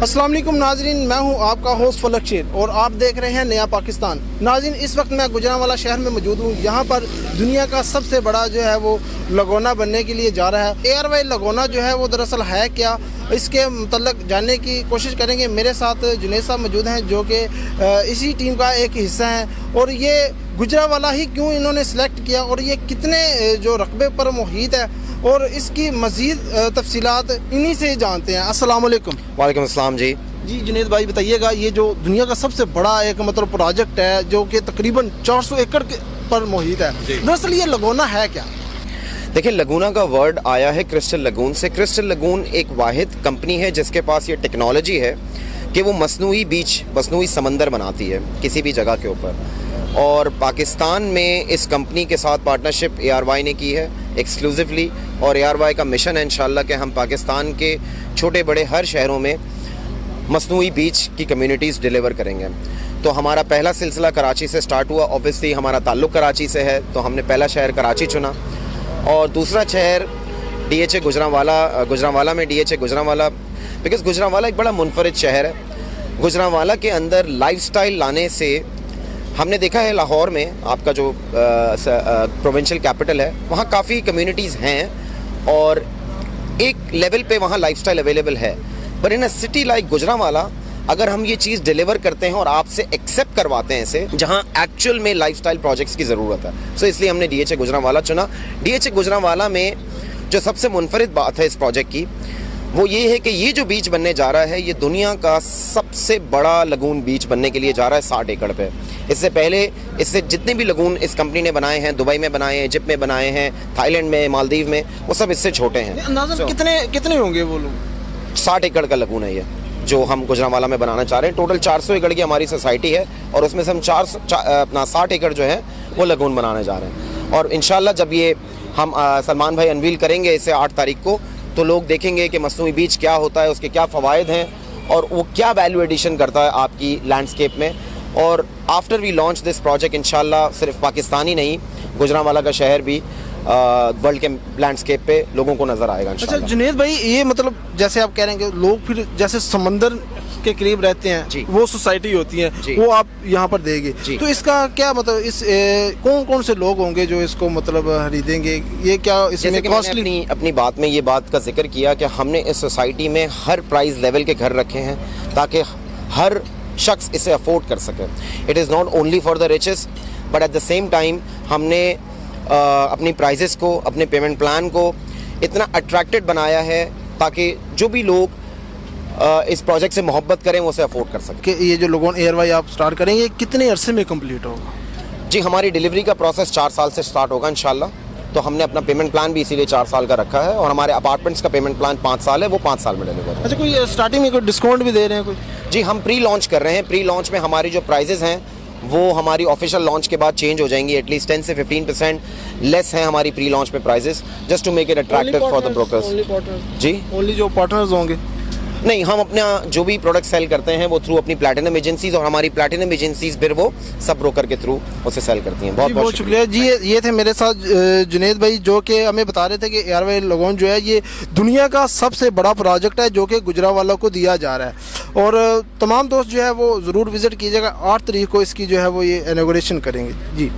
अस्सलाम वालेकुम नाजरीन, मैं हूं आपका होस्ट फलक शेर और आप देख रहे हैं नया पाकिस्तान। नाजरीन, इस वक्त मैं गुजरांवाला शहर में मौजूद हूं। यहां पर दुनिया का सबसे बड़ा जो है वो लगोना बनने के लिए जा रहा है। एयरवाई लगोना जो है वो दरअसल है क्या, इसके मतलब जानने की कोशिश करेंगे। मेरे साथ जुनेद साहब मौजूद हैं जो कि इसी टीम का एक हिस्सा है। और ये गुजरांवाला ही क्यों इन्होंने सेलेक्ट किया और ये कितने जो रकबे पर मुहित है और इसकी मज़ीद तफसीलात इन्हीं से जानते हैं। अस्सलाम वालेकुम। वालेकुम अस्सलाम जी। जी जुनेद भाई बताइएगा, ये जो दुनिया का सबसे बड़ा एक मतलब प्रोजेक्ट है जो कि तकरीबन 400 एकड़ के पर मुहित है, दरअसल ये लगोना है क्या? देखिए, लगूना का वर्ड आया है क्रिस्टल लगून से। क्रिस्टल लगून एक वाहिद कंपनी है जिसके पास ये टेक्नोलॉजी है कि वो मसनूई बीच, मसनूई समंदर बनाती है किसी भी जगह के ऊपर। और पाकिस्तान में इस कंपनी के साथ पार्टनरशिप ARY ने की है एक्सक्लूसिवली। और ARY का मिशन है इंशाल्लाह कि हम पाकिस्तान के छोटे बड़े हर शहरों में मसनूई बीच की कम्युनिटीज़ डिलीवर करेंगे। तो हमारा पहला सिलसिला कराची से स्टार्ट हुआ। ऑब्वियसली हमारा ताल्लुक़ कराची से है तो हमने पहला शहर कराची चुना। और दूसरा शहर DHA गुजरांवाला में DHA गुजरांवाला, बिकॉज़ गुजरांवाला एक बड़ा मुनफरिद शहर है। गुजरांवाला के अंदर लाइफस्टाइल लाने से हमने देखा है लाहौर में, आपका जो प्रोविंशियल कैपिटल है, वहाँ काफ़ी कम्युनिटीज़ हैं और एक लेवल पे वहाँ लाइफस्टाइल अवेलेबल है। पर इन अ सिटी लाइक गुजरांवाला अगर हम ये चीज़ डिलीवर करते हैं और आपसे एक्सेप्ट करवाते हैं इसे, जहाँ एक्चुअल में लाइफस्टाइल प्रोजेक्ट्स की ज़रूरत है, सो इसलिए हमने DHA गुजरांवाला चुना। DHA गुजरांवाला में जो सबसे मुनफरिद बात है इस प्रोजेक्ट की वो ये है कि ये जो बीच बनने जा रहा है ये दुनिया का सबसे बड़ा लगून बीच बनने के लिए जा रहा है 60 एकड़ पे। इससे जितने भी लगून इस कंपनी ने बनाए हैं, दुबई में बनाए हैं, इजिप्ट में बनाए हैं, थाईलैंड में, मालदीव में, वो सब इससे छोटे हैं। अंदाज़न कितने होंगे वो लोग? 60 एकड़ का लगून है ये जो हम गुजरांवाला में बनाना चाह रहे हैं। टोटल 400 एकड़ की हमारी सोसाइटी है और उसमें से हम 60 एकड़ जो है वो लगून बनाने जा रहे हैं। और इंशाल्लाह जब ये हम सलमान भाई अनवील करेंगे इसे 8 तारीख को, तो लोग देखेंगे कि मसनूई बीच क्या होता है, उसके क्या फ़वाइद हैं और वो क्या वैल्यू एडिशन करता है आपकी लैंडस्केप में। और after we launch this project इंशाल्लाह सिर्फ पाकिस्तान ही नहीं, गुजरांवाला का शहर भी वर्ल्ड के लैंडस्केप पे लोगों को नज़र आएगा इंशाल्लाह। अच्छा जुनेद भाई, ये मतलब जैसे आप कह रहे हैं कि लोग फिर जैसे समंदर के करीब रहते हैं, वो सोसाइटी होती है, वो आप यहाँ पर देंगे, तो इसका क्या मतलब इस कौन कौन से लोग होंगे जो इसको मतलब खरीदेंगे? ये क्या इसमें कॉस्टली? अपनी बात में ये बात का जिक्र किया कि हमने इस सोसाइटी में हर प्राइस लेवल के घर रखे हैं ताकि हर शख्स इसे अफोर्ड कर सके। It is not only for the riches but at the same time हमने अपनी प्राइजेस को, अपने पेमेंट प्लान को इतना अट्रैक्टेड बनाया है ताकि जो भी लोग इस प्रोजेक्ट से मोहब्बत करें वो उसे अफोर्ड कर सकें। कि ये जो लोगों एयरवाई आप स्टार्ट करेंगे कितने अरसे में कंप्लीट होगा? जी, हमारी डिलीवरी का प्रोसेस 4 साल से स्टार्ट होगा इंशाल्लाह। तो हमने अपना पेमेंट प्लान भी इसीलिए 4 साल का रखा है और हमारे अपार्टमेंट्स का पेमेंट प्लान 5 साल है, वो 5 साल में डिलीवर है। अच्छा, कोई स्टार्टिंग में कोई डिस्काउंट भी दे रहे हैं कोई? जी, हम प्री लॉन्च कर रहे हैं। प्री लॉन्च में हमारी जो प्राइजेज़ हैं वो हमारी ऑफिशियल लॉन्च के बाद चेंज हो जाएंगी। एटलीस्ट 10 से 15% लेस हैं हमारी प्री लॉन्च पे prices, just to make it attractive for the brokers. जी, ओनली जो पार्टनर्स होंगे? नहीं, हम अपना जो भी प्रोडक्ट सेल करते हैं वो थ्रू अपनी प्लैटिनम एजेंसीज, और हमारी प्लैटिनम एजेंसीज फिर वो सब ब्रोकर के थ्रू उसे सेल करती हैं। बहुत शुक्रिया जी। ये थे मेरे साथ जुनेद भाई जो कि हमें बता रहे थे कि एयरवाई लगोन जो है ये दुनिया का सबसे बड़ा प्रोजेक्ट है जो कि गुजरांवाला को दिया जा रहा है। और तमाम दोस्त जो है वो ज़रूर विज़िट कीजिएगा। 8 तारीख को इसकी जो है वो ये इनॉग्रेशन करेंगे। जी।